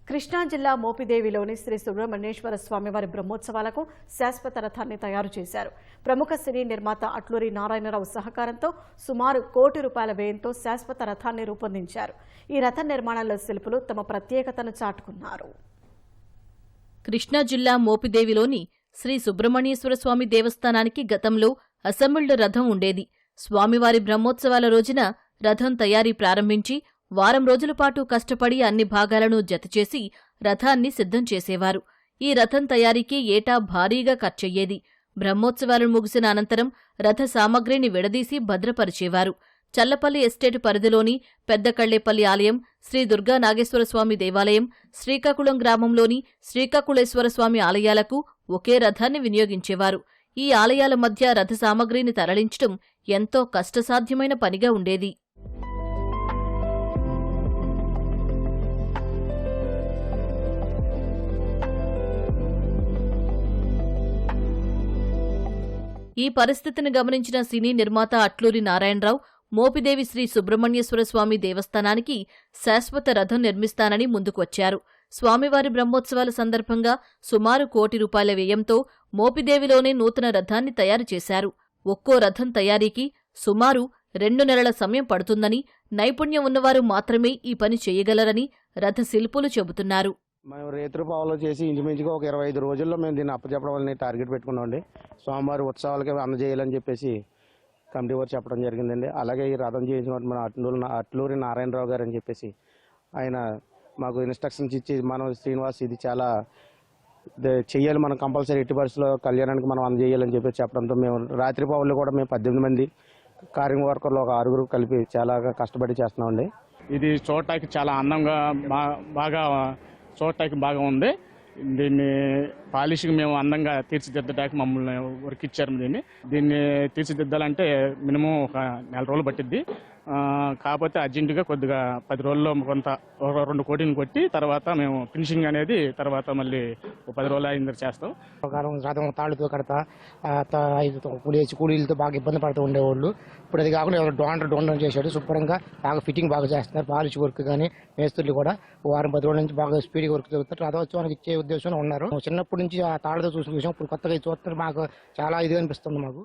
కృష్ణా జిల్లా మోపిదేవిలోని శ్రీ సుబ్రహ్మణ్యేశ్వర స్వామివారి బ్రహ్మోత్సవాలకు శాశ్వత రథాన్ని తయారు చేశారు. ప్రముఖ సినీ నిర్మాత అట్లూరి నారాయణరావు సహకారంతో సుమారు ₹1 కోటి వ్యయంతో శాశ్వత రథాన్ని రూపొందించారు. ఈ రథ నిర్మాణంలో శిల్పులు తమ ప్రత్యేకతను చాటుకున్నారు. కృష్ణా జిల్లా మోపిదేవిలోని శ్రీ సుబ్రహ్మణ్యేశ్వర స్వామి దేవస్థానానికి గతంలో అసెంబ్ల్డ్ రథం ఉండేది. స్వామివారి బ్రహ్మోత్సవాల రోజున రథం తయారీ ప్రారంభించి వారం రోజుల పాటు కష్టపడి అన్ని భాగాలను జతచేసి రథాన్ని సిద్ధం చేసేవారు. ఈ రథం తయారీకి ఏటా భారీగా ఖర్చయ్యేది. బ్రహ్మోత్సవాలు ముగిసిన అనంతరం రథ సామగ్రిని విడదీసి భద్రపరిచేవారు. చల్లపల్లి ఎస్టేట్ పరిధిలోని పెద్దకళ్లేపల్లి ఆలయం, శ్రీ దుర్గా నాగేశ్వరస్వామి దేవాలయం, శ్రీకాకుళం గ్రామంలోని శ్రీకాకుళేశ్వరస్వామి ఆలయాలకు ఒకే రథాన్ని వినియోగించేవారు. ఈ ఆలయాల మధ్య రథ సామగ్రిని తరలించడం ఎంతో కష్టసాధ్యమైన పనిగా ఉండేది. ఈ పరిస్థితిని గమనించిన సినీ నిర్మాత అట్లూరి నారాయణరావు మోపిదేవి శ్రీ సుబ్రహ్మణ్యేశ్వర స్వామి దేవస్థానానికి శాశ్వత రథం నిర్మిస్తానని ముందుకొచ్చారు. స్వామివారి బ్రహ్మోత్సవాల సందర్భంగా సుమారు ₹1 కోటి వ్యయంతో మోపిదేవిలోనే నూతన రథాన్ని తయారు చేశారు. ఒక్కో రథం తయారీకి సుమారు 2 నెలల సమయం పడుతుందని, నైపుణ్యం ఉన్నవారు మాత్రమే ఈ పని చేయగలరని రథ శిల్పులు చెబుతున్నారు. మేము రేత్రుపావులో చేసి ఇంచుమించుగా ఒక 25 రోజుల్లో మేము దీన్ని అప్పచెప్పడం వల్ల టార్గెట్ పెట్టుకున్నామండి. స్వామివారి ఉత్సవాలకి అందజేయాలని చెప్పేసి కమిటీ వారు చెప్పడం జరిగిందండి. అలాగే ఈ రథం చేయించిన మన అట్లూరి నారాయణరావు గారు అని చెప్పేసి ఆయన మాకు ఇన్స్ట్రక్షన్స్ ఇచ్చి, మనం శ్రీనివాస్ ఇది చాలా చెయ్యాలి, మనం కంపల్సరీ ఎట్టి పరిస్థితుల్లో కళ్యాణానికి మనం అందజేయాలని చెప్పేసి చెప్పడంతో మేము రాత్రిపావుల్లో కూడా మేము 18 మంది కార్యం వర్కర్లు ఒక 6 కలిపి చాలా కష్టపడి చేస్తున్నామండి. ఇది చూడటానికి చాలా అందంగా బాగా చూడటానికి బాగా ఉంది. దీన్ని పాలిష్కి మేము అందంగా తీర్చిదిద్దడానికి మమ్మల్ని వర్క్ ఇచ్చారు. దీన్ని తీర్చిదిద్దాలంటే మినిమం ఒక 4 రోజులు పట్టిద్ది. కాకపోతే అర్జెంటుగా కొద్దిగా 10 రోజుల్లో కొంత 2 కోటిని కొట్టి తర్వాత మేము ఫినిషింగ్ అనేది తర్వాత మళ్ళీ 10 రోజులు అయిన చేస్తాం. రథం తాళ్ళతో కడతా కూలీలతో బాగా ఇబ్బంది పడుతూ ఉండేవాళ్ళు. ఇప్పుడు అది కాకుండా డోండర్ చేశాడు. శుభ్రంగా బాగా ఫిట్టింగ్ బాగా చేస్తున్నారు. పాలిష్ వర్క్ కానీ మేస్త్రులు కూడా వారం 10 రోజుల నుంచి బాగా స్పీడ్గా వర్క్ చేస్తారు. రథోత్సవానికి ఇచ్చే ఉద్దేశంలో ఉన్నారు. చిన్నప్పటి నుంచి ఆ తాళ్ళతో చూసాం. ఇప్పుడు కొత్తగా చూస్తున్నారు. మాకు చాలా ఇదిగా అనిపిస్తుంది మాకు.